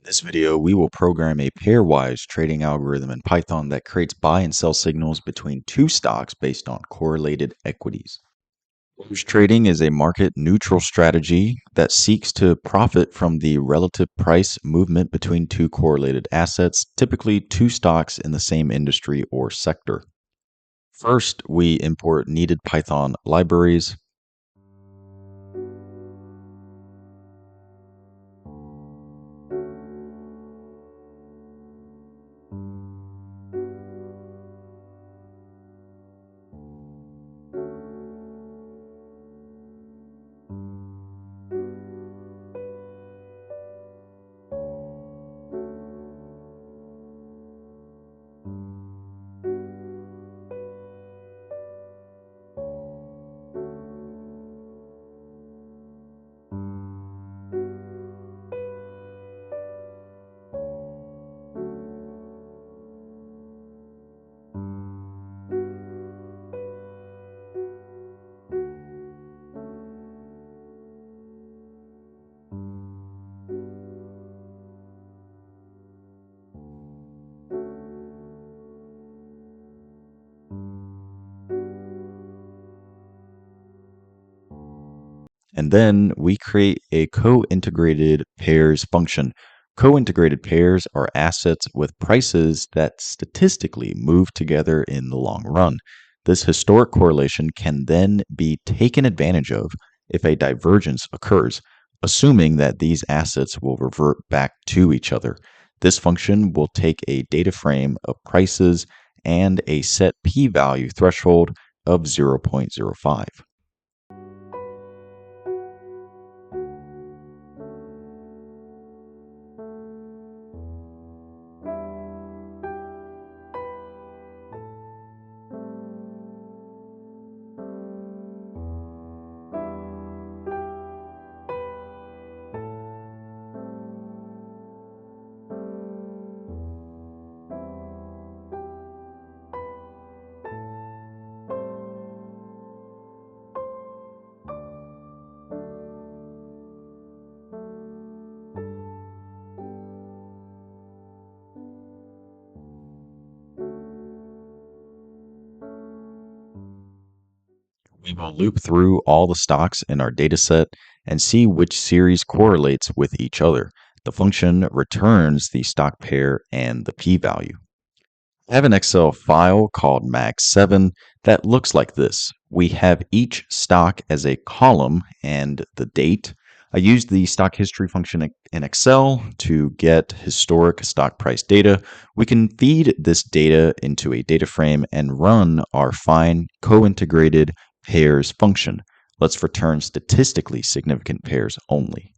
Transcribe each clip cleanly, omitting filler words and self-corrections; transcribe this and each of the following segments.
In this video, we will program a pairwise trading algorithm in Python that creates buy and sell signals between two stocks based on correlated equities. Bearish trading is a market neutral strategy that seeks to profit from the relative price movement between two correlated assets, typically two stocks in the same industry or sector. First, we import needed Python libraries. And then we create a co-integrated pairs function. Co-integrated pairs are assets with prices that statistically move together in the long run. This historic correlation can then be taken advantage of if a divergence occurs, assuming that these assets will revert back to each other. This function will take a data frame of prices and a set p-value threshold of 0.05. We will loop through all the stocks in our dataset and see which series correlates with each other. The function returns the stock pair and the p-value. I have an Excel file called mag7 that looks like this. We have each stock as a column and the date. I used the stock history function in Excel to get historic stock price data. We can feed this data into a data frame and run our find co-integrated pairs function. Let's return statistically significant pairs only.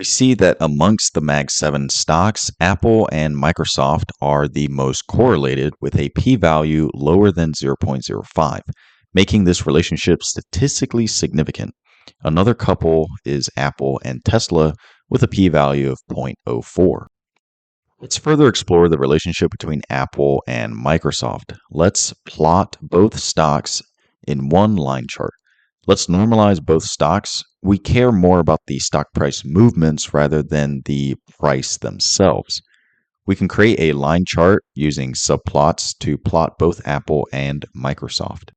see that amongst the Mag 7 stocks, Apple and Microsoft are the most correlated with a p-value lower than 0.05, making this relationship statistically significant. Another couple is Apple and Tesla with a p-value of 0.04. Let's further explore the relationship between Apple and Microsoft. Let's plot both stocks in one line chart. Let's normalize both stocks. We care more about the stock price movements rather than the price themselves. We can create a line chart using subplots to plot both Apple and Microsoft.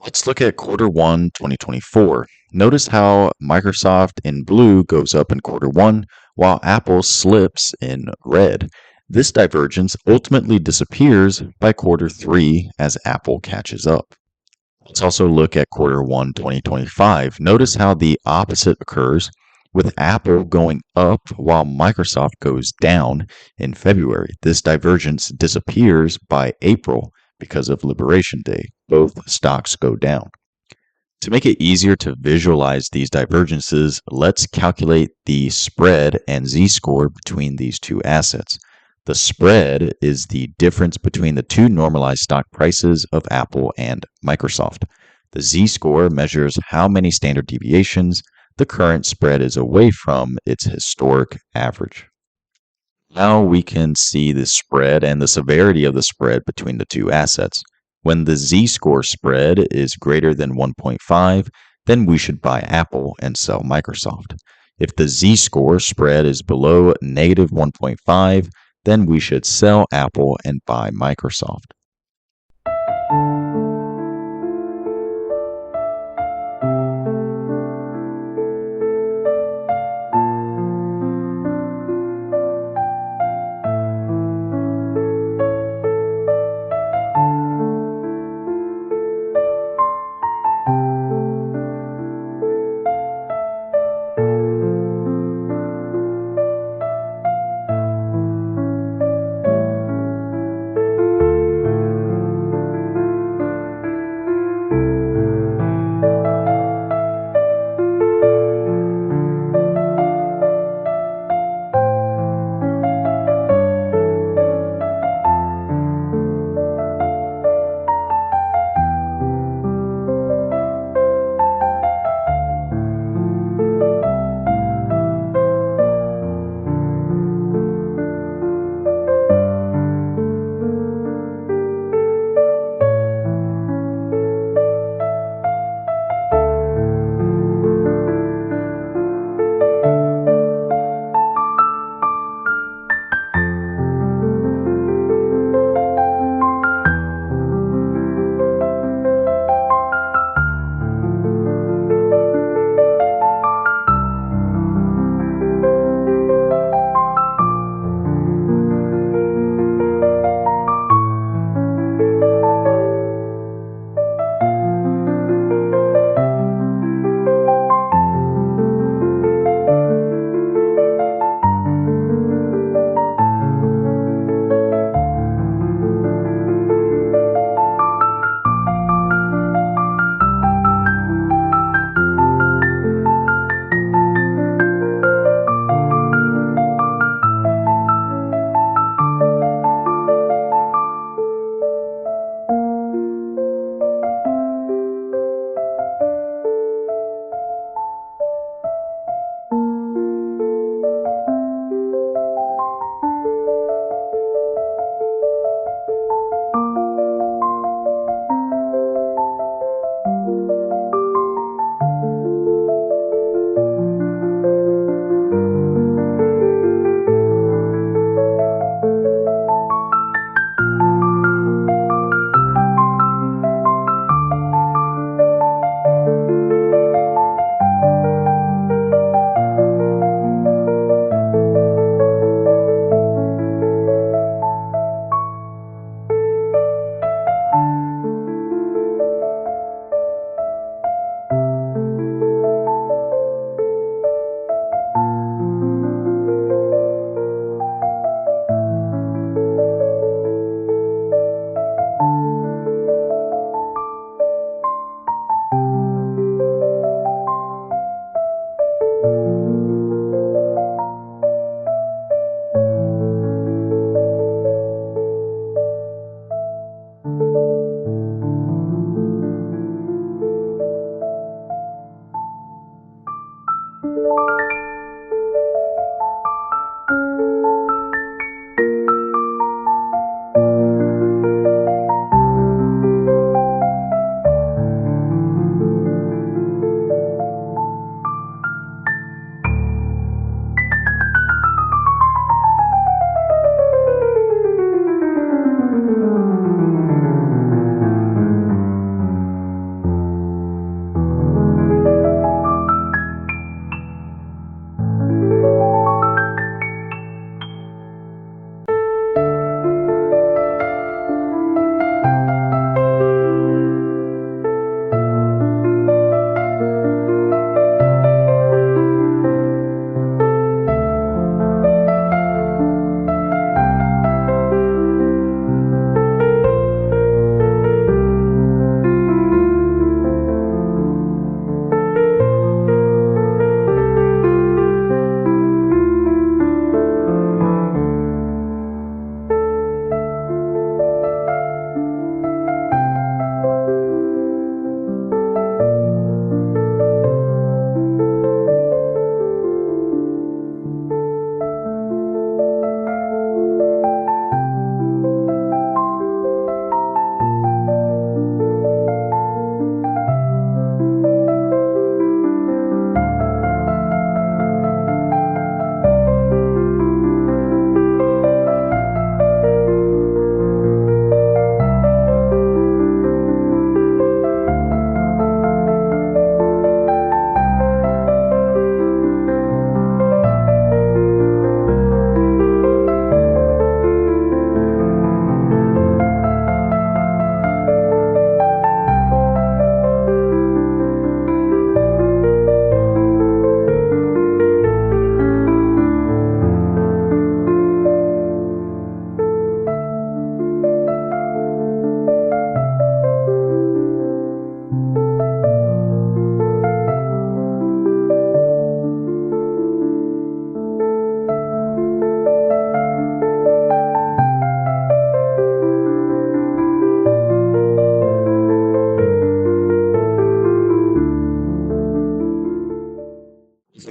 Let's look at Q1 2024. Notice how Microsoft in blue goes up in Q1 while Apple slips in red. This divergence ultimately disappears by Q3 as Apple catches up. Let's also look at Q1 2025. Notice how the opposite occurs with Apple going up while Microsoft goes down in February. This divergence disappears by April because of Liberation Day. Both stocks go down. To make it easier to visualize these divergences, let's calculate the spread and z-score between these two assets. The spread is the difference between the two normalized stock prices of Apple and Microsoft. The z-score measures how many standard deviations the current spread is away from its historic average. Now we can see the spread and the severity of the spread between the two assets. When the z-score spread is greater than 1.5, then we should buy Apple and sell Microsoft. If the z-score spread is below negative 1.5, then we should sell Apple and buy Microsoft.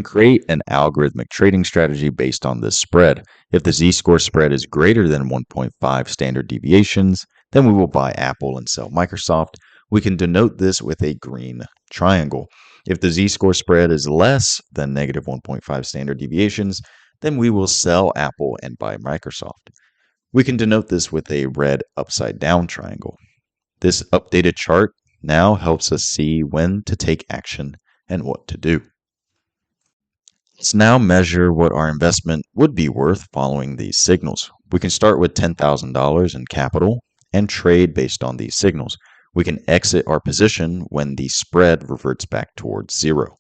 can create an algorithmic trading strategy based on this spread. If the z-score spread is greater than 1.5 standard deviations, then we will buy Apple and sell Microsoft. We can denote this with a green triangle. If the z-score spread is less than negative 1.5 standard deviations, then we will sell Apple and buy Microsoft. We can denote this with a red upside down triangle. This updated chart now helps us see when to take action and what to do. Let's now measure what our investment would be worth following these signals. We can start with $10,000 in capital and trade based on these signals. We can exit our position when the spread reverts back towards zero.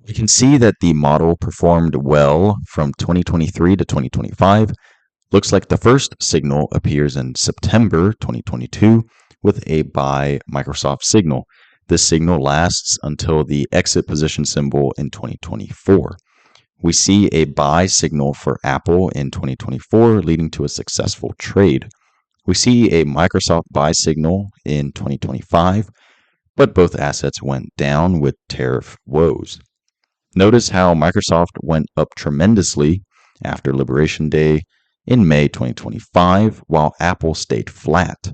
We can see that the model performed well from 2023 to 2025. Looks like the first signal appears in September 2022 with a buy Microsoft signal. This signal lasts until the exit position symbol in 2024. We see a buy signal for Apple in 2024, leading to a successful trade. We see a Microsoft buy signal in 2025, but both assets went down with tariff woes. Notice how Microsoft went up tremendously after Liberation Day in May 2025, while Apple stayed flat.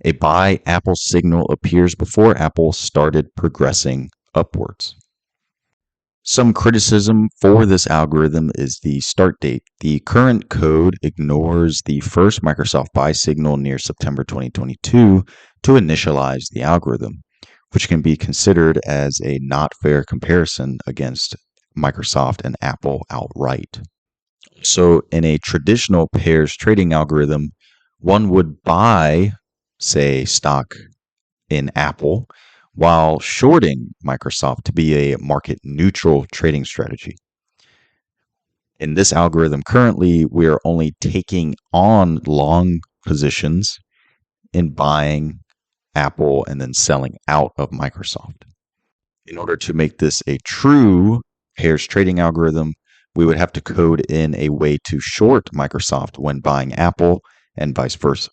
A buy Apple signal appears before Apple started progressing upwards. Some criticism for this algorithm is the start date. The current code ignores the first Microsoft buy signal near September 2022 to initialize the algorithm, which can be considered as a not fair comparison against Microsoft and Apple outright. So in a traditional pairs trading algorithm, one would buy, say, stock in Apple while shorting Microsoft to be a market neutral trading strategy. In this algorithm currently, we are only taking on long positions in buying Apple and then selling out of Microsoft. In order to make this a true pairs trading algorithm, we would have to code in a way to short Microsoft when buying Apple and vice versa.